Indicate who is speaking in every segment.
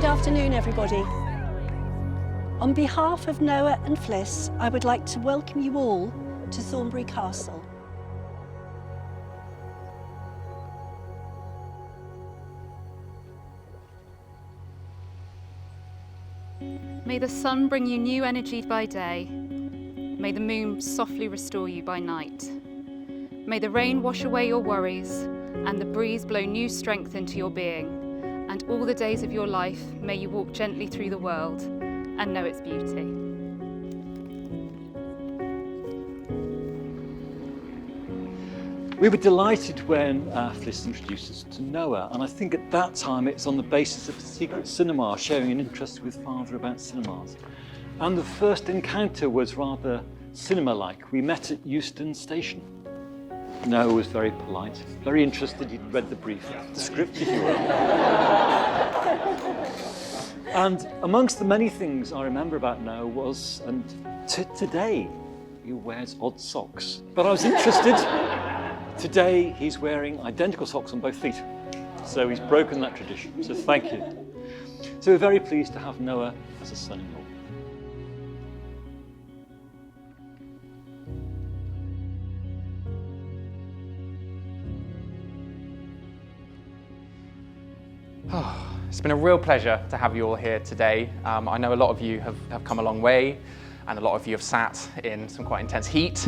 Speaker 1: afternoon, everybody. On behalf of Noah and Fliss, I would like to welcome you all to Thornbury Castle.
Speaker 2: May the sun bring you new energy by day. May the moon softly restore you by night. May the rain wash away your worries and the breeze blow new strength into your being. And all the days of your life, may you walk gently through the world and know its beauty.
Speaker 3: We were delighted when Fliss introduced us to Noah, and I think at that time it's on the basis of the secret cinema, sharing an interest with Father about cinemas. And the first encounter was rather cinema-like. We met at Euston Station. Noah was very polite, very interested. He'd read the brief, the script, if you will. And amongst the many things I remember about Noah was, and today, he wears odd socks. But I was interested. Today, he's wearing identical socks on both feet. So he's broken that tradition. So thank you. So we're very pleased to have Noah as a son-in-law.
Speaker 4: It's been a real pleasure to have you all here today. I know a lot of you have come a long way, and a lot of you have sat in some quite intense heat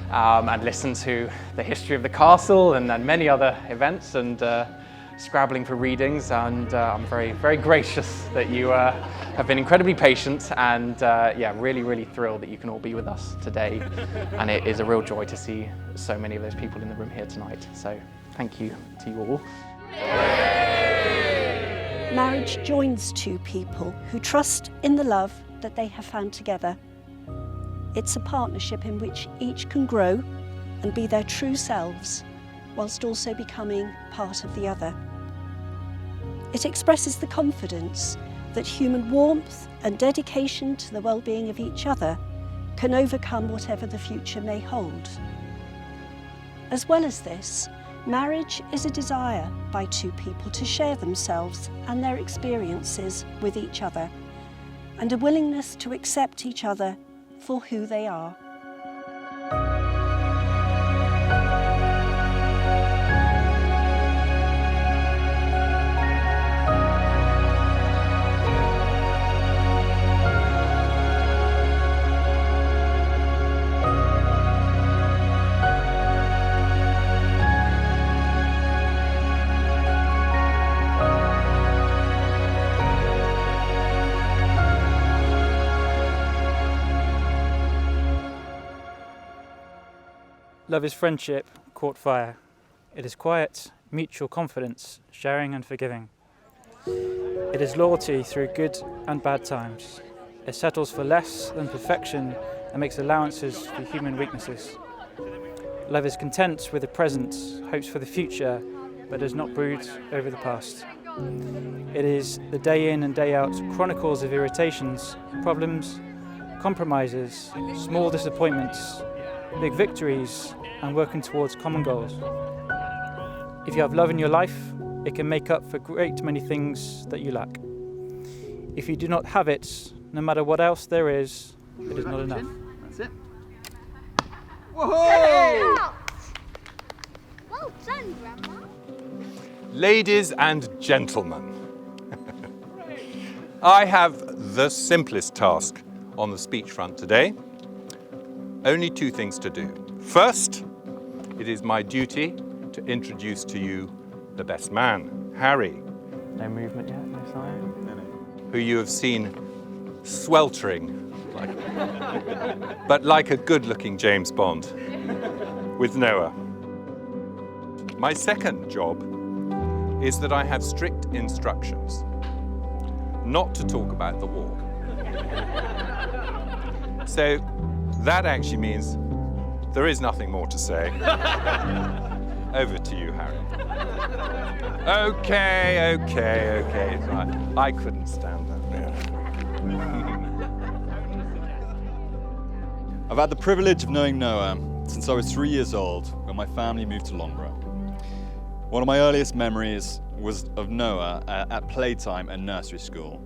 Speaker 4: and listened to the history of the castle and many other events and scrabbling for readings. And I'm very, very gracious that you have been incredibly patient and yeah, really, really thrilled that you can all be with us today. And it is a real joy to see so many of those people in the room here tonight. So thank you to you all.
Speaker 1: Marriage joins two people who trust in the love that they have found together. It's a partnership in which each can grow and be their true selves, whilst also becoming part of the other. It expresses the confidence that human warmth and dedication to the well-being of each other can overcome whatever the future may hold. As well as this, marriage is a desire by two people to share themselves and their experiences with each other, and a willingness to accept each other for who they are.
Speaker 5: Love is friendship caught fire. It is quiet, mutual confidence, sharing and forgiving. It is loyalty through good and bad times. It settles for less than perfection and makes allowances for human weaknesses. Love is content with the present, hopes for the future, but does not brood over the past. It is the day in and day out chronicles of irritations, problems, compromises, small disappointments, big victories, and working towards common goals. If you have love in your life, it can make up for great many things that you lack. If you do not have it, no matter what else there is, it is not enough.
Speaker 6: That's it. Whoa!
Speaker 7: Well done, Grandma.
Speaker 8: Ladies and gentlemen, I have the simplest task on the speech front today. Only two things to do. First, it is my duty to introduce to you the best man, Harry.
Speaker 4: No movement yet, no sign?
Speaker 8: Who you have seen sweltering, but like a good-looking James Bond, with Noah. My second job is that I have strict instructions not to talk about the war. So that actually means there is nothing more to say. Over to you, Harry. Okay. It's right. I couldn't stand that.
Speaker 9: I've had the privilege of knowing Noah since I was 3 years old when my family moved to Loughborough.
Speaker 6: One of my earliest memories was of Noah at playtime and nursery school.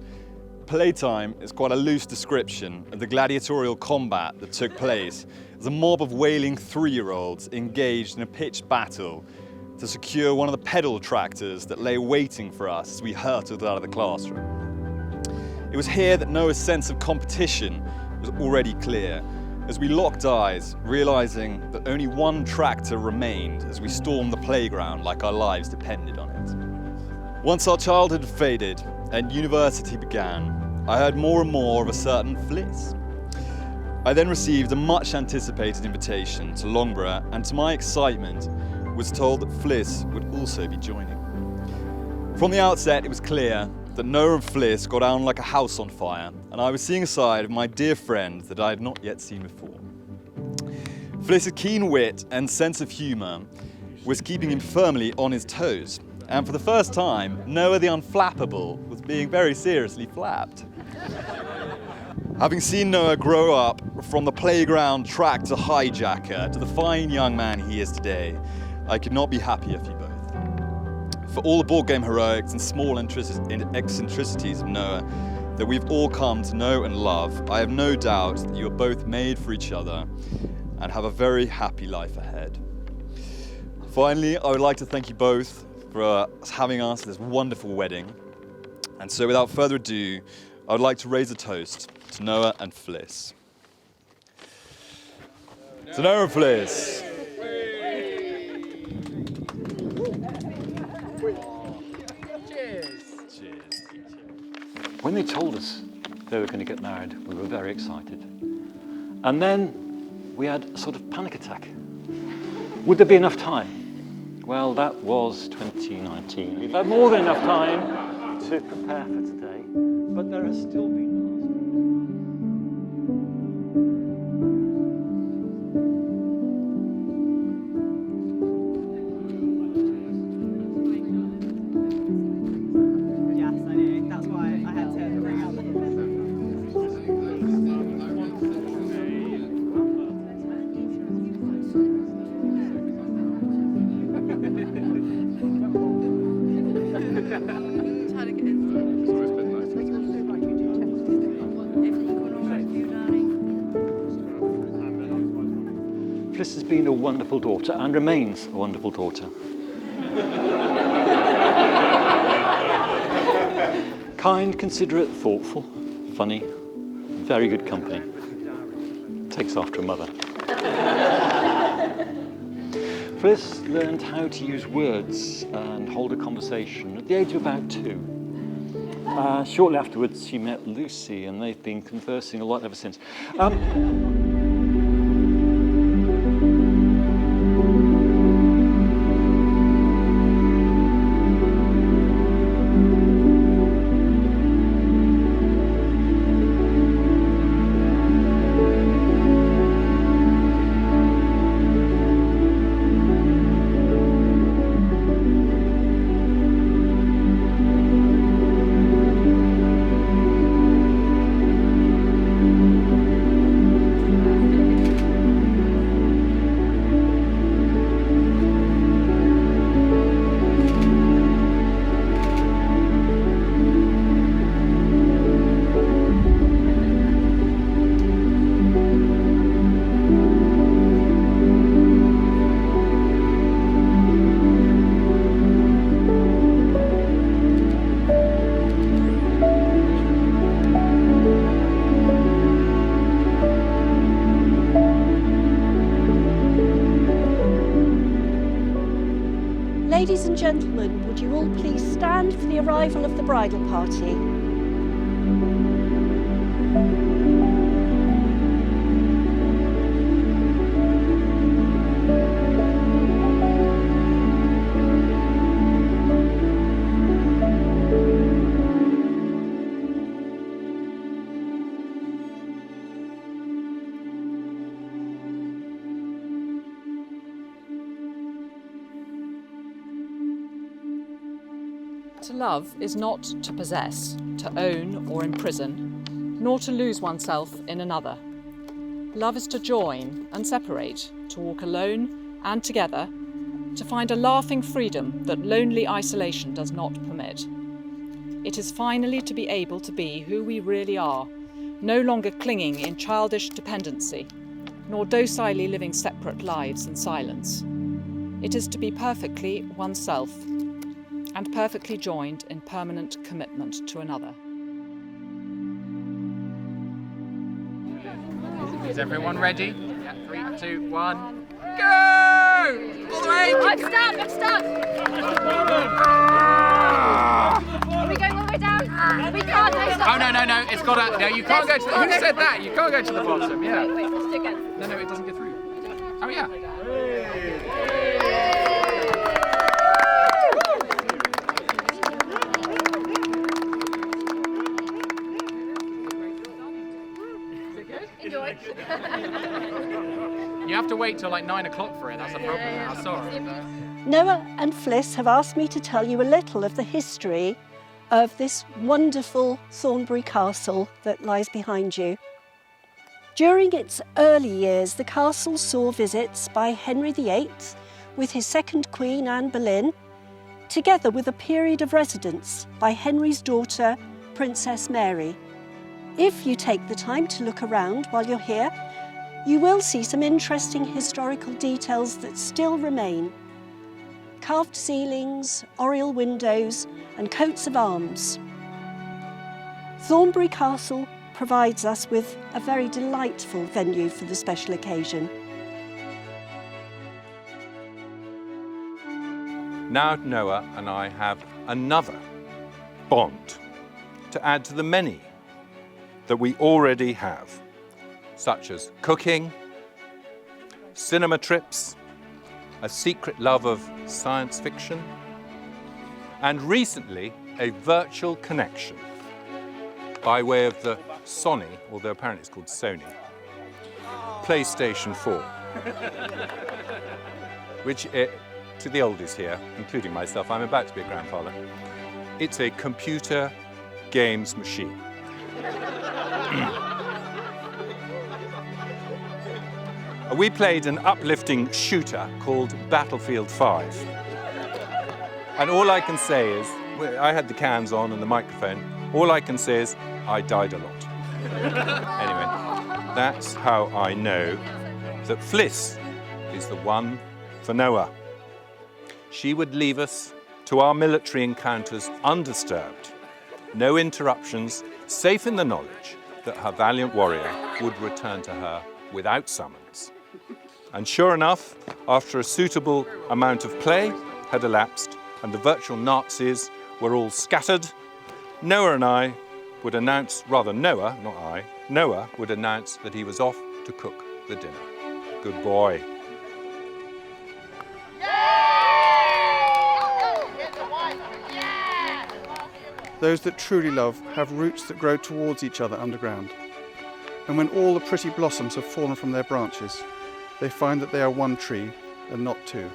Speaker 6: Playtime is quite a loose description of the gladiatorial combat that took place as a mob of wailing 3-year-olds engaged in a pitched battle to secure one of the pedal tractors that lay waiting for us as we hurtled out of the classroom. It was here that Noah's sense of competition was already clear, as we locked eyes, realizing that only one tractor remained as we stormed the playground like our lives depended on it. Once our childhood faded and university began, I heard more and more of a certain Fliss. I then received a much anticipated invitation to Loughborough, and to my excitement, was told that Fliss would also be joining. From the outset, it was clear that Noah and Fliss got down like a house on fire, and I was seeing a side of my dear friend that I had not yet seen before. Fliss's keen wit and sense of humour was keeping him firmly on his toes, and for the first time, Noah the Unflappable was being very seriously flapped. Having seen Noah grow up from the playground tractor hijacker to the fine young man he is today, I could not be happier for you both. For all the board game heroics and small eccentricities of Noah that we've all come to know and love, I have no doubt that you are both made for each other and have a very happy life ahead. Finally, I would like to thank you both for having us at this wonderful wedding. And so without further ado, I would like to raise a toast to Noah and Fliss. To Noah and Fliss.
Speaker 3: When they told us they were going to get married, we were very excited. And then we had a sort of panic attack. Would there be enough time? Well, that was 2019. We've had more than enough time to prepare for today, but there has still been Fliss has been a wonderful daughter and remains a wonderful daughter. Kind, considerate, thoughtful, funny, very good company. Takes after a mother. Fliss learned how to use words and hold a conversation at the age of about 2. Shortly afterwards, she met Lucy, and they've been conversing a lot ever since.
Speaker 1: Ladies and gentlemen, would you all please stand for the arrival of the bridal party?
Speaker 9: To love is not to possess, to own or imprison, nor to lose oneself in another. Love is to join and separate, to walk alone and together, to find a laughing freedom that lonely isolation does not permit. It is finally to be able to be who we really are, no longer clinging in childish dependency, nor docilely living separate lives in silence. It is to be perfectly oneself, and perfectly joined in permanent commitment to another.
Speaker 4: Is everyone ready? Yeah, 3, 2, 1, go! All the way!
Speaker 7: I'm stuck! Are we going all the way down? We can't go stuck.
Speaker 4: Oh, no, it's got to, no, you can't go to the, who said that? You can't go to the bottom, yeah.
Speaker 7: Wait, let's do it again.
Speaker 4: No, it doesn't get through. Oh, yeah.
Speaker 7: Enjoy.
Speaker 4: You have to wait till like 9 o'clock for it, that's the problem. I'm sorry.
Speaker 1: Noah and Fliss have asked me to tell you a little of the history of this wonderful Thornbury castle that lies behind you. During its early years, the castle saw visits by Henry VIII with his second queen, Anne Boleyn, together with a period of residence by Henry's daughter, Princess Mary. If you take the time to look around while you're here, you will see some interesting historical details that still remain. Carved ceilings, oriel windows, and coats of arms. Thornbury Castle provides us with a very delightful venue for the special occasion.
Speaker 8: Now Noah and I have another bond to add to the many that we already have, such as cooking, cinema trips, a secret love of science fiction, and recently a virtual connection by way of the Sony, although apparently it's called Sony, PlayStation 4, which, to the oldies here, including myself, I'm about to be a grandfather, it's a computer games machine. We played an uplifting shooter called Battlefield 5. And all I can say is, I had the cans on and the microphone, all I can say is, I died a lot. Anyway, that's how I know that Fliss is the one for Noah. She would leave us to our military encounters undisturbed, no interruptions, safe in the knowledge that her valiant warrior would return to her without summons. And sure enough, after a suitable amount of play had elapsed and the virtual Nazis were all scattered, Noah and I would announce, rather Noah, not I, Noah would announce that he was off to cook the dinner. Good boy.
Speaker 10: Those that truly love have roots that grow towards each other underground. And when all the pretty blossoms have fallen from their branches, they find that they are one tree and not two.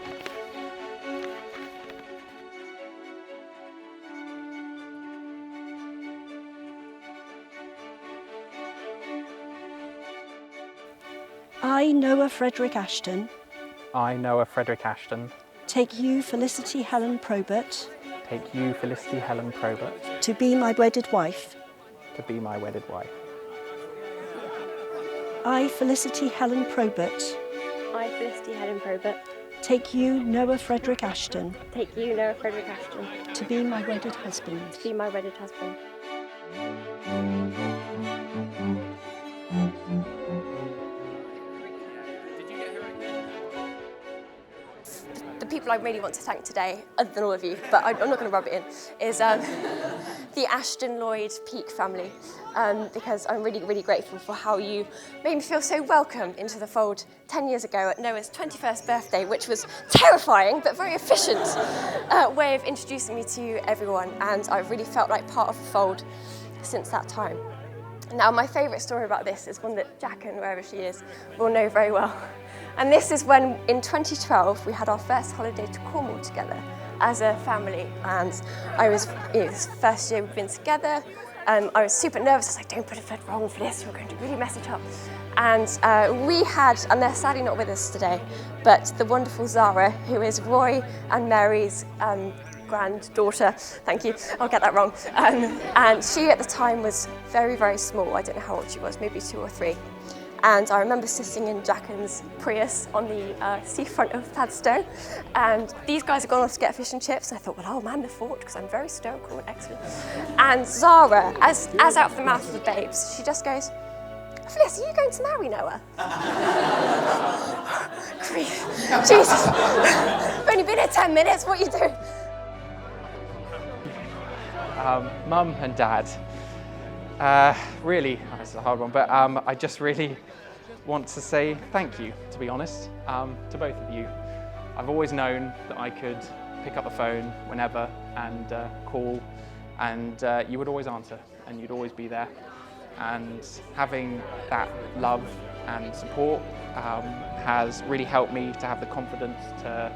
Speaker 1: I, Noah Frederick Ashton,
Speaker 4: I, Noah Frederick Ashton,
Speaker 1: take you, Felicity Helen Probert,
Speaker 4: take you, Felicity Helen Probert,
Speaker 1: to be my wedded wife.
Speaker 4: to be my wedded wife.
Speaker 1: I, Felicity Helen Probert,
Speaker 11: I, Felicity Helen Probert,
Speaker 1: take you, Noah Frederick Ashton,
Speaker 11: take you, Noah Frederick Ashton,
Speaker 1: to be my wedded husband.
Speaker 11: to be my wedded husband.
Speaker 7: The people I really want to thank today, other than all of you, but I'm not going to rub it in, is the Ashton Lloyd Peake family, because I'm really, really grateful for how you made me feel so welcome into the fold 10 years ago at Noah's 21st birthday, which was terrifying but very efficient way of introducing me to everyone, and I've really felt like part of the fold since that time. Now, my favourite story about this is one that Jacqueline, wherever she is, will know very well. And this is when, in 2012, we had our first holiday to Cornwall together as a family. And it was the first year we'd been together, I was super nervous. I was like, don't put a foot wrong for this, we're going to really mess it up. And we had, and they're sadly not with us today, but the wonderful Zara, who is Roy and Mary's granddaughter, thank you, I'll get that wrong. And she at the time was very, very small. I don't know how old she was, maybe 2 or 3. And I remember sitting in Jacken's Prius on the seafront of Padstow, and these guys had gone off to get fish and chips, and I thought, well, I'll man the fort, because I'm very stoical and excellent. And Zara, as out of the mouth of the babes, she just goes, Felicity, are you going to marry Noah? Grief. Jesus. I've only been here 10 minutes, what are you doing?
Speaker 4: Mum and Dad, really, that's a hard one, but I just really want to say thank you, to be honest, to both of you. I've always known that I could pick up the phone whenever and call, and you would always answer, and you'd always be there. And having that love and support has really helped me to have the confidence to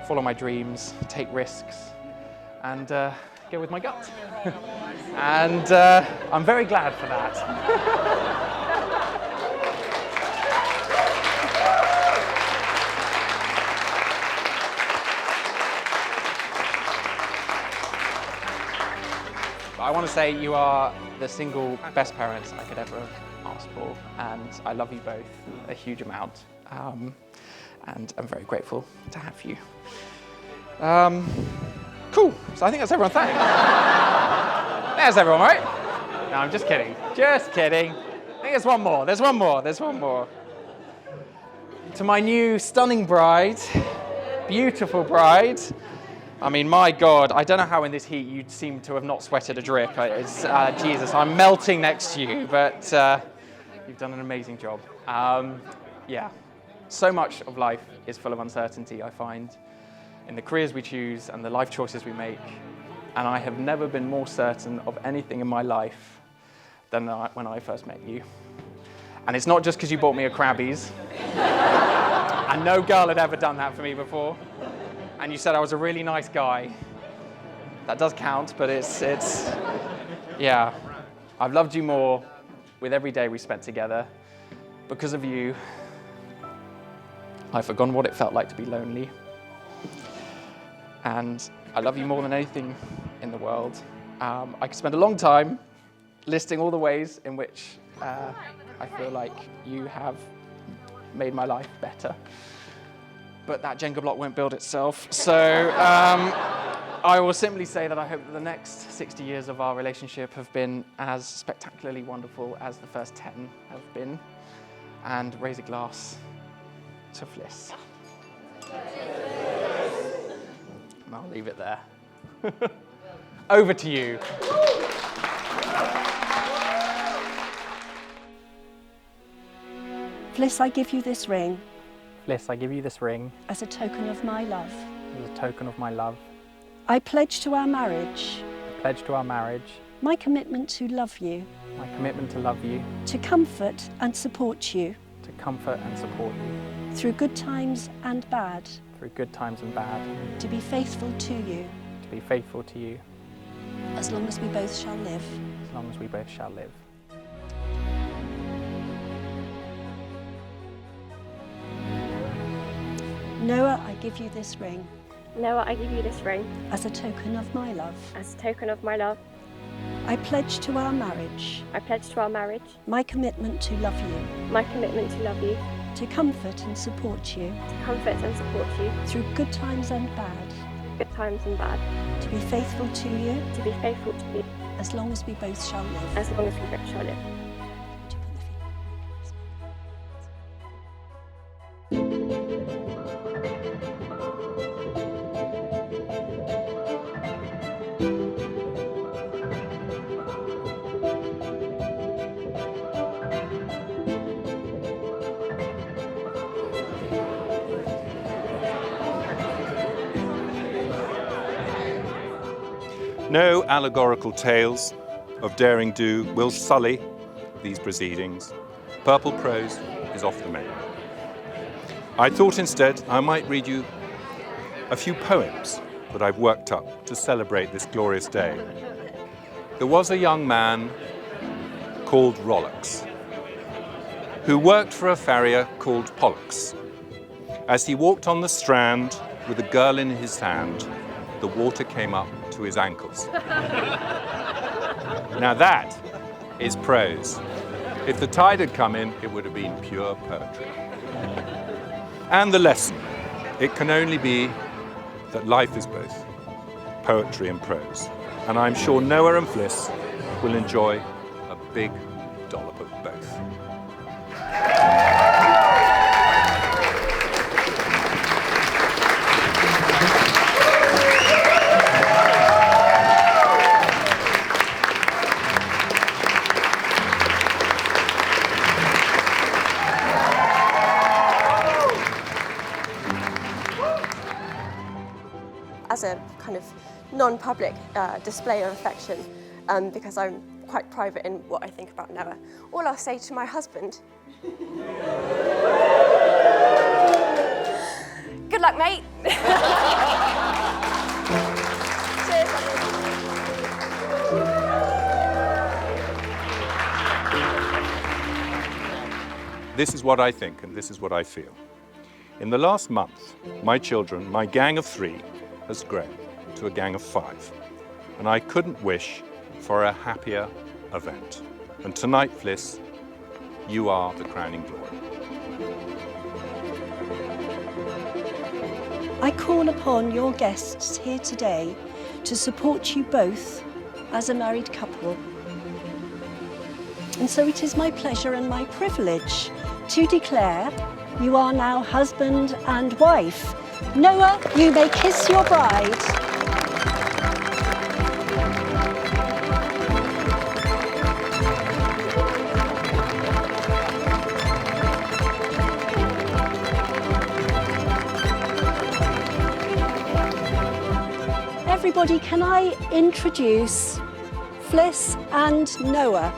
Speaker 4: follow my dreams, take risks, and go with my gut. And I'm very glad for that. I want to say you are the single best parents I could ever ask for, and I love you both a huge amount, and I'm very grateful to have you. Cool, so I think that's everyone. Thanks. There's everyone, right? No, I'm just kidding. Just kidding. I think there's one more. There's one more. To my new stunning bride, beautiful bride. I mean, my God, I don't know how in this heat you seem to have not sweated a drip. Jesus, I'm melting next to you, but you've done an amazing job. Yeah, so much of life is full of uncertainty, I find, in the careers we choose and the life choices we make. And I have never been more certain of anything in my life than when I first met you. And it's not just because you bought me a Krabby's. And no girl had ever done that for me before. And you said I was a really nice guy. That does count, but it's yeah. I've loved you more with every day we spent together. Because of you, I've forgotten what it felt like to be lonely. And I love you more than anything in the world. I could spend a long time listing all the ways in which I feel like you have made my life better. But that Jenga block won't build itself. So I will simply say that I hope that the next 60 years of our relationship have been as spectacularly wonderful as the first 10 have been. And raise a glass to Fliss. And I'll leave it there. Over to you.
Speaker 1: Fliss, I give you this ring
Speaker 4: Fliss, I give you this ring
Speaker 1: as a token of my love.
Speaker 4: as a token of my love.
Speaker 1: I pledge to our marriage
Speaker 4: I pledge to our marriage
Speaker 1: my commitment to love you,
Speaker 4: my commitment to love you,
Speaker 1: to comfort and support you
Speaker 4: to comfort and support you
Speaker 1: through good times and bad,
Speaker 4: through good times and bad,
Speaker 1: to be faithful to you
Speaker 4: to be faithful to you
Speaker 1: as long as we both shall live.
Speaker 4: as long as we both shall live.
Speaker 1: Noah, I give you this ring
Speaker 11: Noah, I give you this ring
Speaker 1: as a token of my love.
Speaker 11: as a token of my love.
Speaker 1: I pledge to our marriage
Speaker 11: I pledge to our marriage
Speaker 1: my commitment to love you,
Speaker 11: my commitment to love you,
Speaker 1: to comfort and support you
Speaker 11: to comfort and support you,
Speaker 1: through good times and bad,
Speaker 11: good times and bad,
Speaker 1: to be faithful to you
Speaker 11: to be faithful to you
Speaker 1: as long as we both shall live.
Speaker 11: as long as we both shall live.
Speaker 8: No allegorical tales of daring do will sully these proceedings. Purple prose is off the menu. I thought instead I might read you a few poems that I've worked up to celebrate this glorious day. there was a young man called Rollocks, who worked for a farrier called Pollux. As he walked on the strand with a girl in his hand, the water came up to his ankles. Now that is prose. If the tide had come in, it would have been pure poetry. And the lesson, it can only be that life is both poetry and prose. And I'm sure Noah and Fliss will enjoy a big dollop of both.
Speaker 7: As a kind of non-public display of affection, because I'm quite private in what I think about Noah, all I'll say to my husband, good luck, mate. Cheers,
Speaker 8: This is what I think and this is what I feel. In the last month, my children, my gang of 3, has grown to a gang of 5. And I couldn't wish for a happier event. And tonight, Fliss, you are the crowning glory.
Speaker 1: I call upon your guests here today to support you both as a married couple. And so it is my pleasure and my privilege to declare you are now husband and wife. Noah, you may kiss your bride. Everybody, can I introduce Fliss and Noah?